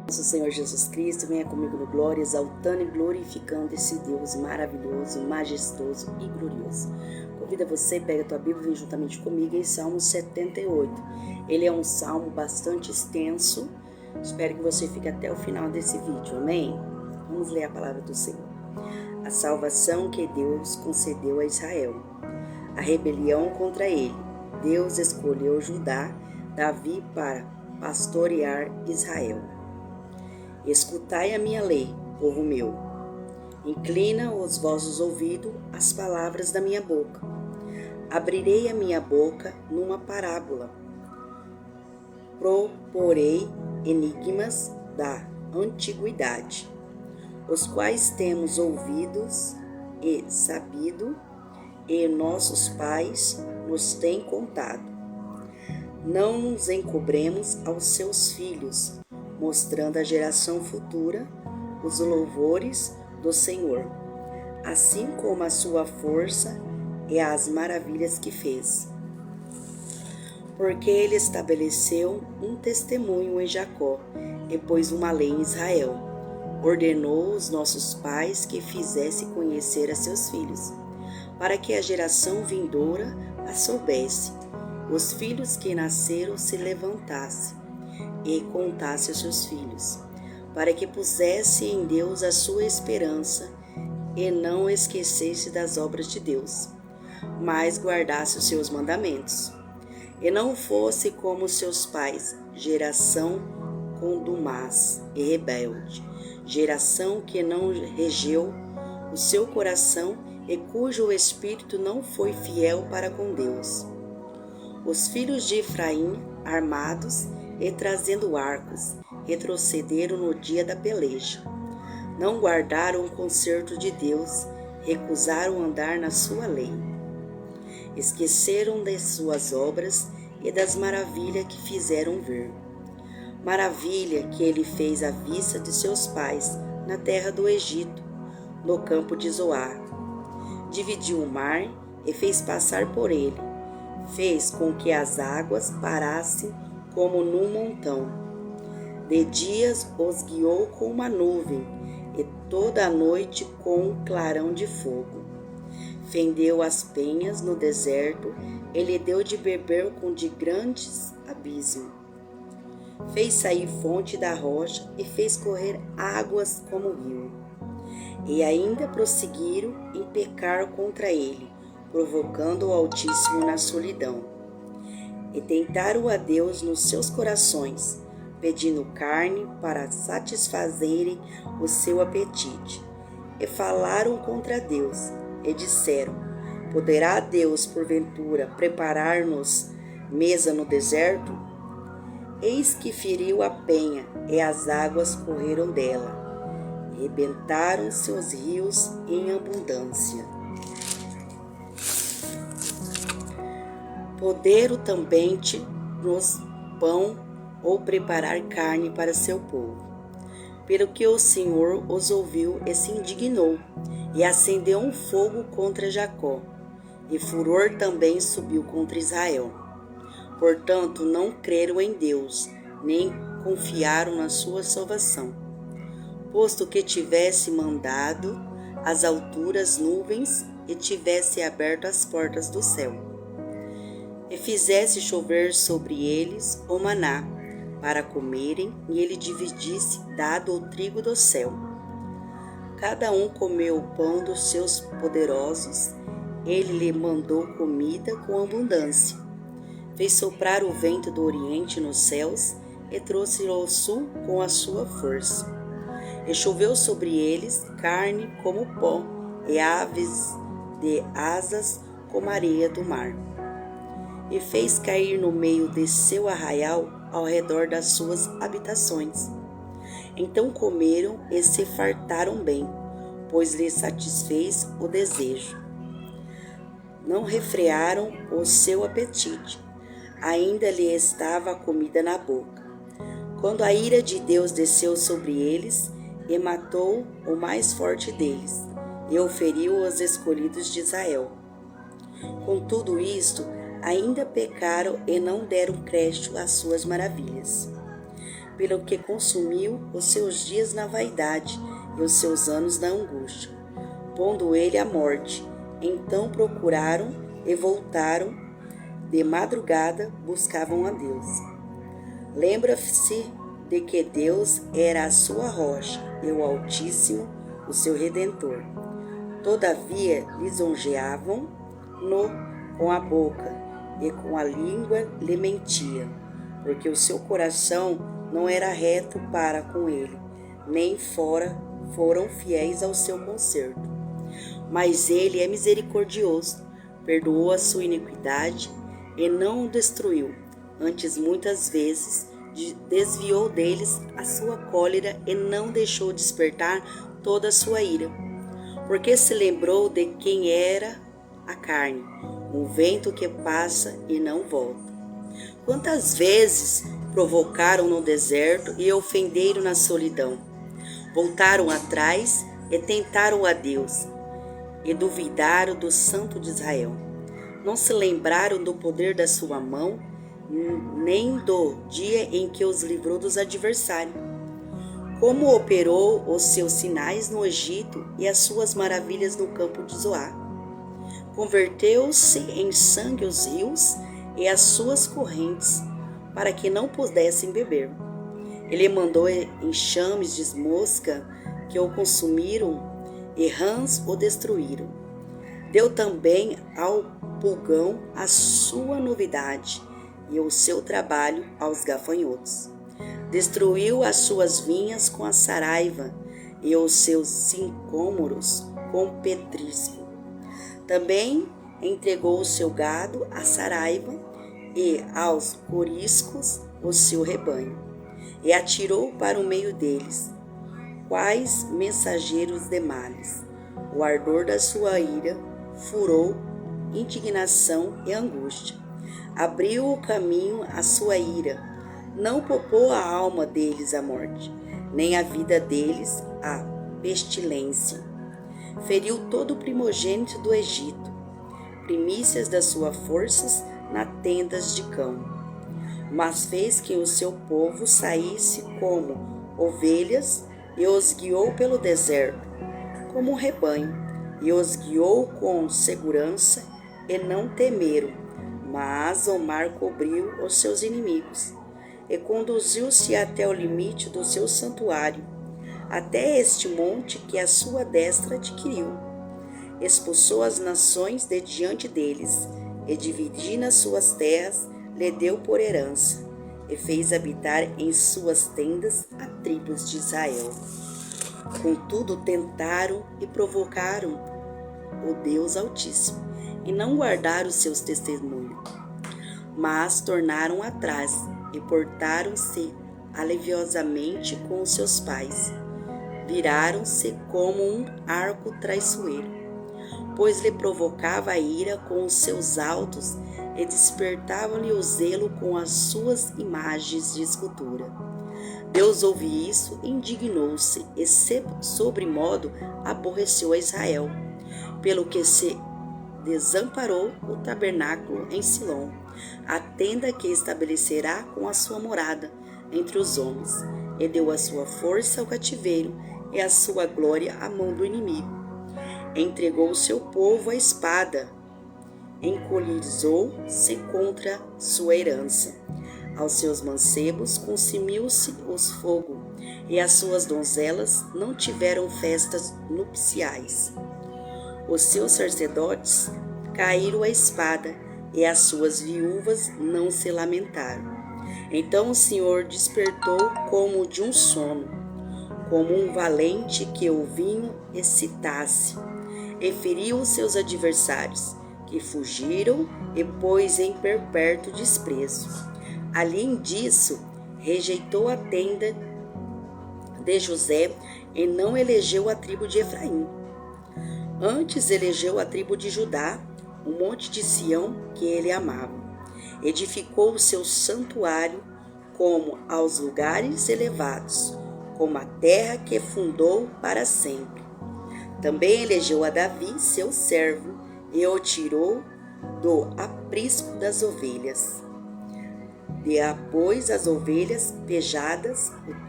Nosso Senhor Jesus Cristo, venha comigo no glória, exaltando e glorificando esse Deus maravilhoso, majestoso e glorioso. Convido você, pega a tua Bíblia e vem juntamente comigo em Salmo 78. Ele é um salmo bastante extenso. Espero que você fique até o final desse vídeo, amém? Vamos ler a palavra do Senhor. A salvação que Deus concedeu a Israel. A rebelião contra ele. Deus escolheu Judá, Davi para pastorear Israel. Escutai a minha lei, povo meu. Inclina os vossos ouvidos às palavras da minha boca. Abrirei a minha boca numa parábola. Proporei enigmas da antiguidade, os quais temos ouvidos e sabido, e nossos pais nos têm contado. Não nos encobremos aos seus filhos, mostrando à geração futura os louvores do Senhor, assim como a sua força e as maravilhas que fez. Porque ele estabeleceu um testemunho em Jacó e pôs uma lei em Israel. Ordenou os nossos pais que fizesse conhecer a seus filhos, para que a geração vindoura a soubesse. Os filhos que nasceram se levantassem e contasse aos seus filhos, para que pusesse em Deus a sua esperança e não esquecesse das obras de Deus, mas guardasse os seus mandamentos, e não fosse como seus pais, geração contumaz e rebelde, geração que não regeu o seu coração e cujo espírito não foi fiel para com Deus. Os filhos de Efraim, armados e trazendo arcos, retrocederam no dia da peleja. Não guardaram o concerto de Deus, recusaram andar na sua lei. Esqueceram de suas obras e das maravilhas que fizeram ver. Maravilha que ele fez à vista de seus pais, na terra do Egito, no campo de Zoar. Dividiu o mar e fez passar por ele. Fez com que as águas parassem como num montão. De dias os guiou com uma nuvem, e toda a noite com um clarão de fogo. Fendeu as penhas no deserto, e lhe deu de beber com de grandes abismos. Fez sair fonte da rocha, e fez correr águas como rio. E ainda prosseguiram em pecar contra ele, provocando o Altíssimo na solidão. E tentaram a Deus nos seus corações, pedindo carne para satisfazerem o seu apetite. E falaram contra Deus, e disseram: Poderá Deus, porventura, preparar-nos mesa no deserto? Eis que feriu a penha, e as águas correram dela. E rebentaram seus rios em abundância. Poderam também nos pão ou preparar carne para seu povo. Pelo que o Senhor os ouviu e se indignou, e acendeu um fogo contra Jacó, e furor também subiu contra Israel. Portanto, não creram em Deus, nem confiaram na sua salvação. Posto que tivesse mandado as alturas nuvens e tivesse aberto as portas do céu, e fizesse chover sobre eles o maná, para comerem, e ele dividisse dado o trigo do céu. Cada um comeu o pão dos seus poderosos, ele lhe mandou comida com abundância. Fez soprar o vento do oriente nos céus, e trouxe o sul com a sua força. E choveu sobre eles carne como pó, e aves de asas como areia do mar. E fez cair no meio de seu arraial ao redor das suas habitações. Então comeram e se fartaram bem, pois lhes satisfez o desejo. Não refrearam o seu apetite, ainda lhe estava a comida na boca. Quando a ira de Deus desceu sobre eles, e matou o mais forte deles, e o feriu aos escolhidos de Israel. Com tudo isto, ainda pecaram e não deram crédito às suas maravilhas. pelo que consumiu os seus dias na vaidade e os seus anos na angústia, pondo ele à morte. Então procuraram e voltaram, de madrugada buscavam a Deus. Lembra-se de que Deus era a sua rocha e o Altíssimo, o seu Redentor. Todavia lisonjeavam-no com a boca e com a língua lhe mentia, porque o seu coração não era reto para com ele, nem foram fiéis ao seu conserto. Mas ele é misericordioso, perdoou a sua iniquidade e não o destruiu. Antes, muitas vezes, desviou deles a sua cólera e não deixou despertar toda a sua ira. Porque se lembrou de quem era a carne, um vento que passa e não volta. Quantas vezes provocaram no deserto e ofenderam na solidão? Voltaram atrás e tentaram a Deus, e duvidaram do Santo de Israel. Não se lembraram do poder da sua mão, nem do dia em que os livrou dos adversários. Como operou os seus sinais no Egito e as suas maravilhas no campo de Zoar. Converteu-se em sangue os rios e as suas correntes, para que não pudessem beber. Ele mandou enxames de mosca que o consumiram e rãs o destruíram. Deu também ao pulgão a sua novidade e o seu trabalho aos gafanhotos. Destruiu as suas vinhas com a saraiva e os seus sicômoros com petrisco. Também entregou o seu gado à saraiva e aos coriscos o seu rebanho, e atirou para o meio deles, quais mensageiros de males. O ardor da sua ira furou indignação e angústia. Abriu o caminho à sua ira, não poupou a alma deles à morte, nem a vida deles à pestilência. Feriu todo o primogênito do Egito, primícias das suas forças nas tendas de cão. Mas fez que o seu povo saísse como ovelhas e os guiou pelo deserto, como um rebanho, e os guiou com segurança e não temeram, mas o mar cobriu os seus inimigos e conduziu-se até o limite do seu santuário, até este monte que a sua destra adquiriu. Expulsou as nações de diante deles, e dividindo as suas terras, lhe deu por herança, e fez habitar em suas tendas a tribos de Israel. Contudo, tentaram e provocaram o Deus Altíssimo, e não guardaram os seus testemunhos, mas tornaram atrás e portaram-se aleviosamente com os seus pais. Viraram-se como um arco traiçoeiro, pois lhe provocava a ira com os seus altos e despertavam-lhe o zelo com as suas imagens de escultura. Deus ouviu isso e indignou-se, e sobremodo aborreceu a Israel, pelo que se desamparou o tabernáculo em Silom, a tenda que estabelecerá com a sua morada entre os homens, e deu a sua força ao cativeiro e a sua glória à mão do inimigo. Entregou o seu povo à espada, encolizou-se contra sua herança. Aos seus mancebos consumiu-se os fogo, e as suas donzelas não tiveram festas nupciais. Os seus sacerdotes caíram à espada, e as suas viúvas não se lamentaram. Então o Senhor despertou como de um sono, como um valente que o vinho excitasse, e feriu os seus adversários, que fugiram e pôs em perpétuo desprezo. Além disso, rejeitou a tenda de José e não elegeu a tribo de Efraim. Antes elegeu a tribo de Judá, o monte de Sião que ele amava. Edificou o seu santuário como aos lugares elevados, como a terra que fundou para sempre. Também elegeu a Davi, seu servo, e o tirou do aprisco das ovelhas, Dê, pois, as ovelhas pejadas, o